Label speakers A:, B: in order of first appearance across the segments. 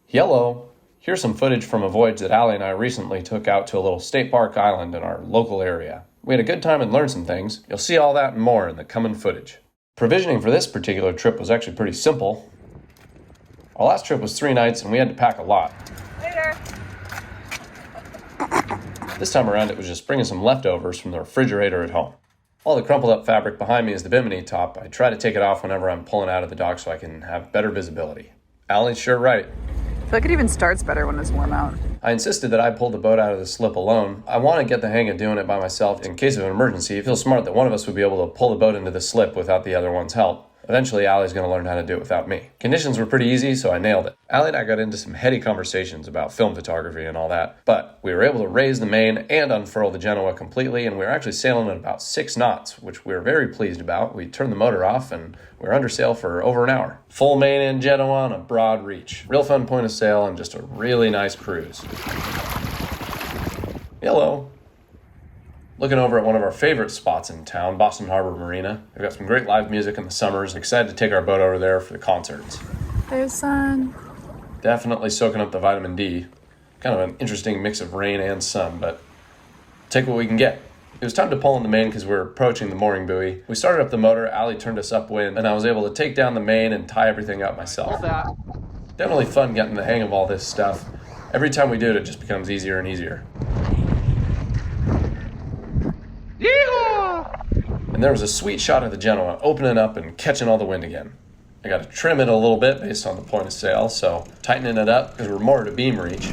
A: Yellow. Here's some footage from a voyage that Allie and I recently took out to a little state park island in our local area. We had a good time and learned some things. You'll see all that and more in the coming footage. Provisioning for this particular trip was actually pretty simple. Our last trip was 3 nights and we had to pack a lot.
B: Later.
A: This time around it was just bringing some leftovers from the refrigerator at home. All the crumpled up fabric behind me is the bimini top. I try to take it off whenever I'm pulling out of the dock so I can have better visibility. Allie's sure right.
B: I feel like it even starts better when it's warm out.
A: I insisted that I pull the boat out of the slip alone. I want to get the hang of doing it by myself in case of an emergency. It feels smart that one of us would be able to pull the boat into the slip without the other one's help. Eventually, Allie's going to learn how to do it without me. Conditions were pretty easy, so I nailed it. Allie and I got into some heady conversations about film photography and all that, but we were able to raise the main and unfurl the Genoa completely, and we were actually sailing at about 6 knots, which we were very pleased about. We turned the motor off, and we were under sail for over an hour. Full main in Genoa on a broad reach. Real fun point of sail and just a really nice cruise. Hello. Looking over at one of our favorite spots in town, Boston Harbor Marina. They've got some great live music in the summers. Excited to take our boat over there for the concerts.
B: There's sun.
A: Definitely soaking up the vitamin D. Kind of an interesting mix of rain and sun, but take what we can get. It was time to pull in the main because we were approaching the mooring buoy. We started up the motor, Allie turned us upwind, and I was able to take down the main and tie everything up myself. Definitely fun getting the hang of all this stuff. Every time we do it, it just becomes easier and easier. And there was a sweet shot of the Genoa opening up and catching all the wind again. I got to trim it a little bit based on the point of sail, so tightening it up because we're more at a beam reach.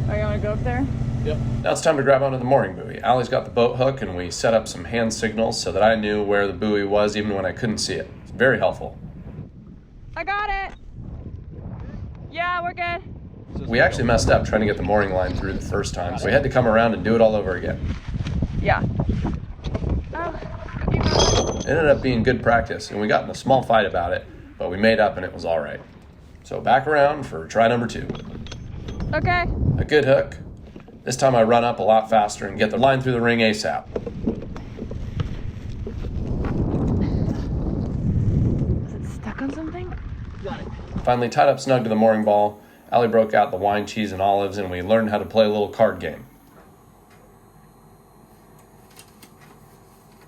B: Are you want to go up there?
A: Yep. Now it's time to grab onto the mooring buoy. Allie's got the boat hook and we set up some hand signals so that I knew where the buoy was even when I couldn't see it. It's very helpful.
B: I got it. Yeah, we're good.
A: We actually messed up trying to get the mooring line through the first time, so we had to come around and do it all over again.
B: Yeah.
A: It ended up being good practice, and we got in a small fight about it, but we made up and it was all right. So back around for try number 2.
B: Okay.
A: A good hook. This time I run up a lot faster and get the line through the ring ASAP.
B: Is it stuck on something? Got it.
A: Finally tied up snug to the mooring ball, Allie broke out the wine, cheese, and olives, and we learned how to play a little card game.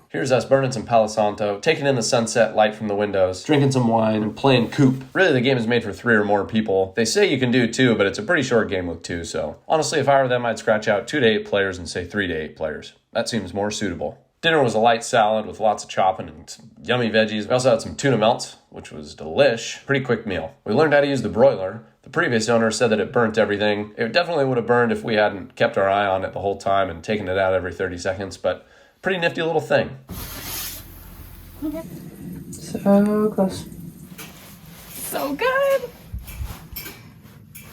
A: Here's us burning some Palo Santo, taking in the sunset light from the windows, drinking some wine, and playing Coop. Really, the game is made for 3 or more people. They say you can do 2, but it's a pretty short game with 2, so honestly, if I were them, I'd scratch out 2 to 8 players and say 3 to 8 players. That seems more suitable. Dinner was a light salad with lots of chopping and some yummy veggies. We also had some tuna melts, which was delish. Pretty quick meal. We learned how to use the broiler. The previous owner said that it burnt everything. It definitely would have burned if we hadn't kept our eye on it the whole time and taken it out every 30 seconds, but pretty nifty little thing.
B: Okay.
C: So close.
B: So good.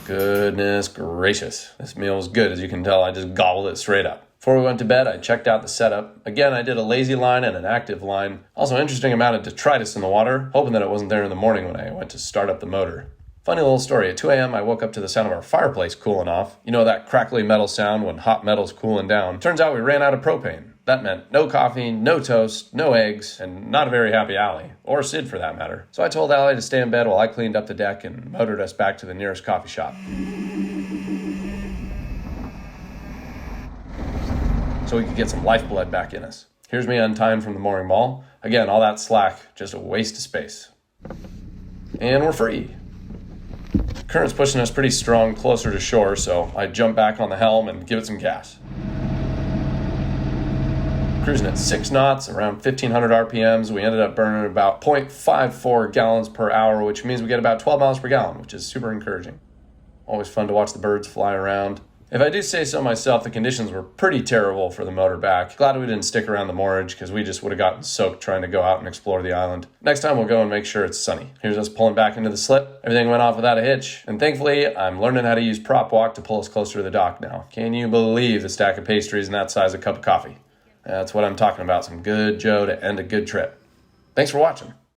A: Goodness gracious. This meal was good. As you can tell, I just gobbled it straight up. Before we went to bed, I checked out the setup. Again, I did a lazy line and an active line. Also, interesting amount of detritus in the water, hoping that it wasn't there in the morning when I went to start up the motor. Funny little story. At 2 a.m., I woke up to the sound of our fireplace cooling off. You know that crackly metal sound when hot metal's cooling down. Turns out we ran out of propane. That meant no coffee, no toast, no eggs, and not a very happy Allie, or Sid for that matter. So I told Allie to stay in bed while I cleaned up the deck and motored us back to the nearest coffee shop. So we could get some lifeblood back in us. Here's me untying from the mooring ball. Again, all that slack, just a waste of space. And we're free. Current's pushing us pretty strong closer to shore, so I jump back on the helm and give it some gas. Cruising at 6 knots, around 1,500 RPMs. We ended up burning about 0.54 gallons per hour, which means we get about 12 miles per gallon, which is super encouraging. Always fun to watch the birds fly around. If I do say so myself, the conditions were pretty terrible for the motor back. Glad we didn't stick around the moorage because we just would have gotten soaked trying to go out and explore the island. Next time we'll go and make sure it's sunny. Here's us pulling back into the slip. Everything went off without a hitch. And thankfully, I'm learning how to use prop walk to pull us closer to the dock now. Can you believe the stack of pastries and that size of cup of coffee? That's what I'm talking about. Some good Joe to end a good trip. Thanks for watching.